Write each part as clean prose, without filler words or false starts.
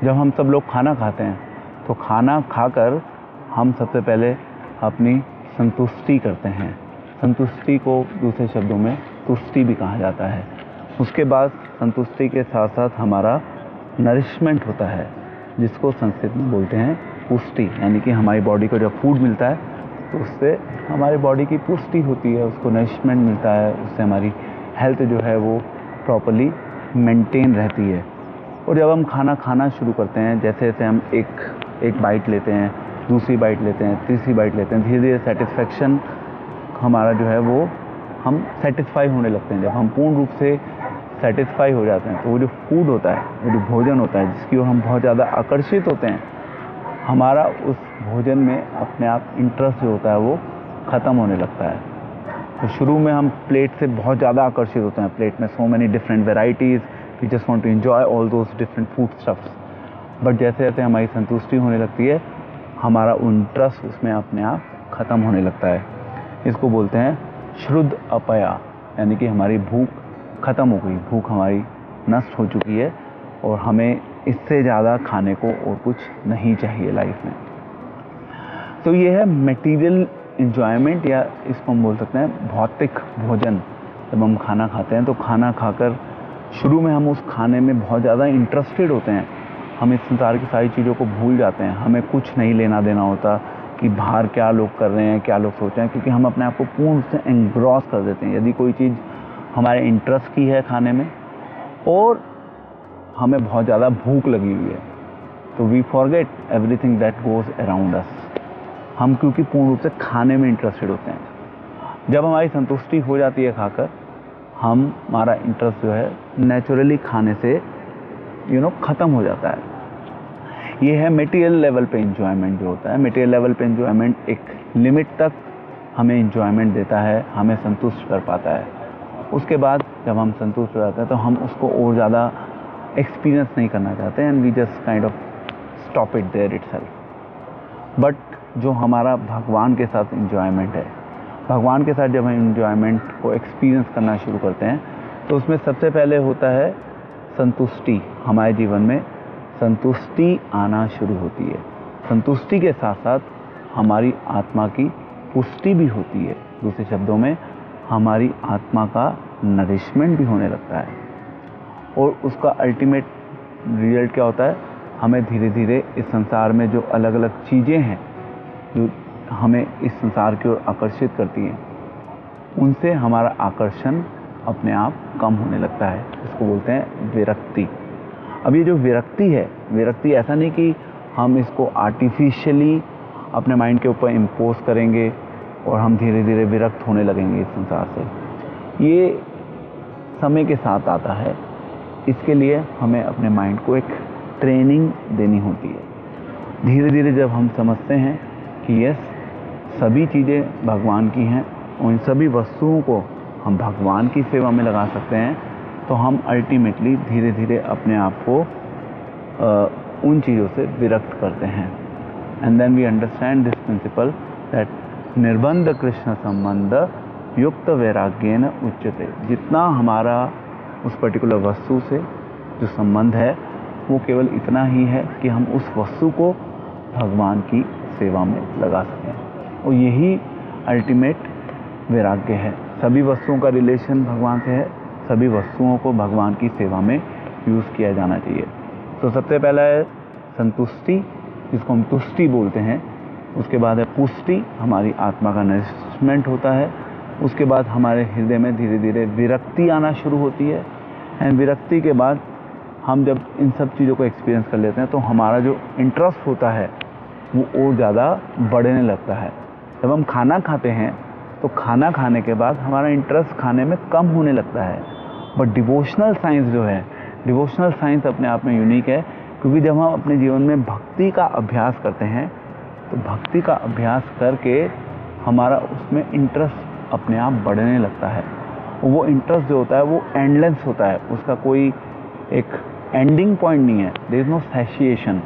जब हम सब लोग खाना खाते हैं तो खाना खाकर हम सबसे पहले अपनी संतुष्टि करते हैं। संतुष्टि को दूसरे शब्दों में तुष्टि भी कहा जाता है। उसके बाद संतुष्टि के साथ साथ हमारा नरिशमेंट होता है, जिसको संस्कृत में बोलते हैं पुष्टि। यानी कि हमारी बॉडी को जब फूड मिलता है तो उससे हमारी बॉडी की पुष्टि होती है, उसको नरिशमेंट मिलता है, उससे हमारी हेल्थ जो है वो प्रॉपर्ली मेंटेन रहती है। और जब हम खाना खाना शुरू करते हैं, जैसे जैसे हम एक बाइट लेते हैं, दूसरी बाइट लेते हैं, तीसरी बाइट लेते हैं, धीरे धीरे सेटिस्फेक्शन हमारा जो है वो हम सेटिस्फाई होने लगते हैं। जब हम पूर्ण रूप से सेटिस्फाई हो जाते हैं तो वो जो फूड होता है, वो जो भोजन होता है जिसकी ओर हम बहुत ज़्यादा आकर्षित होते हैं, हमारा उस भोजन में अपने आप इंटरेस्ट जो होता है वो ख़त्म होने लगता है। तो शुरू में हम प्लेट से बहुत ज़्यादा आकर्षित होते हैं, प्लेट में so many different varieties, we just want to enjoy all those different food stuffs. But जैसे जैसे हमारी संतुष्टि होने लगती है, हमारा इंटरेस्ट उसमें अपने आप ख़त्म होने लगता है। इसको बोलते हैं शुद्ध अपया, यानी कि हमारी भूख ख़त्म हो गई, भूख हमारी नष्ट हो चुकी है और हमें इससे ज़्यादा खाने को और कुछ नहीं चाहिए लाइफ में। तो ये है मटेरियल एंजॉयमेंट, या इसको हम बोल सकते हैं भौतिक भोजन। जब हम खाना खाते हैं तो खाना खाकर शुरू में हम उस खाने में बहुत ज़्यादा इंटरेस्टेड होते हैं, हम इस संसार की सारी चीज़ों को भूल जाते हैं, हमें कुछ नहीं लेना देना होता कि बाहर क्या लोग कर रहे हैं, क्या लोग सोच रहे हैं, क्योंकि हम अपने आप को पूर्ण से एंग्रॉस कर देते हैं। यदि कोई चीज़ हमारे इंटरेस्ट की है खाने में और हमें बहुत ज़्यादा भूख लगी हुई है, तो we forget everything that goes around us. हम क्योंकि पूर्ण रूप से खाने में इंटरेस्टेड होते हैं। जब हमारी संतुष्टि हो जाती है खाकर, हमारा इंटरेस्ट जो है नेचुरली खाने से ख़त्म हो जाता है। ये है मटेरियल लेवल पे एंजॉयमेंट जो होता है। मटेरियल लेवल पे एंजॉयमेंट एक लिमिट तक हमें एंजॉयमेंट देता है, हमें संतुष्ट कर पाता है। उसके बाद जब हम संतुष्ट हो जाते हैं तो हम उसको और ज़्यादा एक्सपीरियंस नहीं करना चाहते, and we just kind of stop it there itself. But जो हमारा भगवान के साथ एंजॉयमेंट है, भगवान के साथ जब हम एंजॉयमेंट को एक्सपीरियंस करना शुरू करते हैं तो उसमें सबसे पहले होता है संतुष्टि। हमारे जीवन में संतुष्टि आना शुरू होती है। संतुष्टि के साथ साथ हमारी आत्मा की पुष्टि भी होती है। दूसरे शब्दों में हमारी आत्मा का नरिशमेंट भी होने लगता है। और उसका अल्टीमेट रिजल्ट क्या होता है? हमें धीरे धीरे इस संसार में जो अलग अलग चीज़ें हैं जो हमें इस संसार की ओर आकर्षित करती हैं, उनसे हमारा आकर्षण अपने आप कम होने लगता है। इसको बोलते हैं विरक्ति। अब ये जो विरक्ति है, विरक्ति ऐसा नहीं कि हम इसको आर्टिफिशियली अपने माइंड के ऊपर इम्पोज करेंगे और हम धीरे धीरे विरक्त होने लगेंगे इस संसार से। ये समय के साथ आता है। इसके लिए हमें अपने माइंड को एक ट्रेनिंग देनी होती है। धीरे धीरे जब हम समझते हैं कि यस, सभी चीज़ें भगवान की हैं और इन सभी वस्तुओं को हम भगवान की सेवा में लगा सकते हैं, तो हम अल्टीमेटली धीरे धीरे अपने आप को उन चीज़ों से विरक्त करते हैं। And then we understand this principle that निर्बंध कृष्ण संबंध युक्त वैराग्येन उच्यते। जितना हमारा उस पर्टिकुलर वस्तु से जो संबंध है वो केवल इतना ही है कि हम उस वस्तु को भगवान की सेवा में लगा सकें। और यही अल्टीमेट वैराग्य है। सभी वस्तुओं का रिलेशन भगवान से है, सभी वस्तुओं को भगवान की सेवा में यूज़ किया जाना चाहिए। तो सबसे पहला है संतुष्टि, जिसको हम तुष्टि बोलते हैं। उसके बाद है पुष्टि, हमारी आत्मा का नरिशमेंट होता है। उसके बाद हमारे हृदय में धीरे धीरे विरक्ति आना शुरू होती है। एंड विरक्ति के बाद हम जब इन सब चीज़ों को एक्सपीरियंस कर लेते हैं तो हमारा जो इंटरेस्ट होता है वो और ज़्यादा बढ़ने लगता है। जब हम खाना खाते हैं तो खाना खाने के बाद हमारा इंटरेस्ट खाने में कम होने लगता है। बट डिवोशनल साइंस जो है, डिवोशनल साइंस अपने आप में यूनिक है, क्योंकि जब हम अपने जीवन में भक्ति का अभ्यास करते हैं तो भक्ति का अभ्यास करके हमारा उसमें इंटरेस्ट अपने आप बढ़ने लगता है। और वो इंटरेस्ट जो होता है वो एंडलेस होता है, उसका कोई एक एंडिंग पॉइंट नहीं है। There is no satisfaction.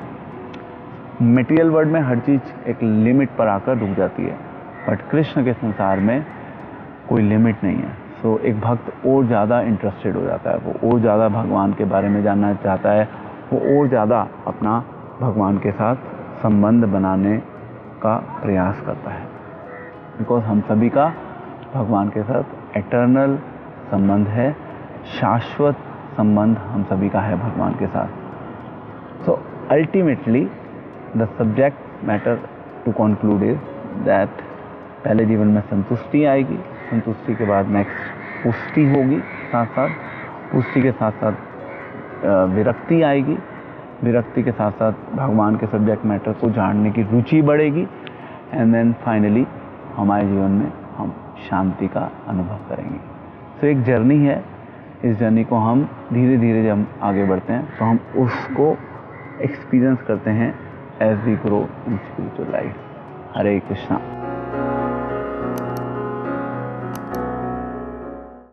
Material world में हर चीज़ एक लिमिट पर आकर रुक जाती है, बट कृष्ण के संसार में कोई लिमिट नहीं है। सो एक भक्त और ज़्यादा इंटरेस्टेड हो जाता है, वो और ज़्यादा भगवान के बारे में जानना चाहता है, वो और ज़्यादा अपना भगवान के साथ संबंध बनाने का प्रयास करता है। बिकॉज हम सभी का भगवान के साथ एटर्नल संबंध है, शाश्वत संबंध हम सभी का है भगवान के साथ। So ultimately the subject matter to conclude is that पहले जीवन में संतुष्टि आएगी, संतुष्टि के बाद नेक्स्ट पुष्टि होगी, साथ साथ पुष्टि के साथ साथ विरक्ति आएगी, विरक्ति के साथ साथ भगवान के सब्जेक्ट मैटर को जानने की रुचि बढ़ेगी, एंड देन फाइनली हमारे जीवन में हम शांति का अनुभव करेंगे। तो एक जर्नी है, इस जर्नी को हम धीरे धीरे जब हम आगे बढ़ते हैं तो हम उसको एक्सपीरियंस करते हैं as we grow in spiritual life. Hare Krishna.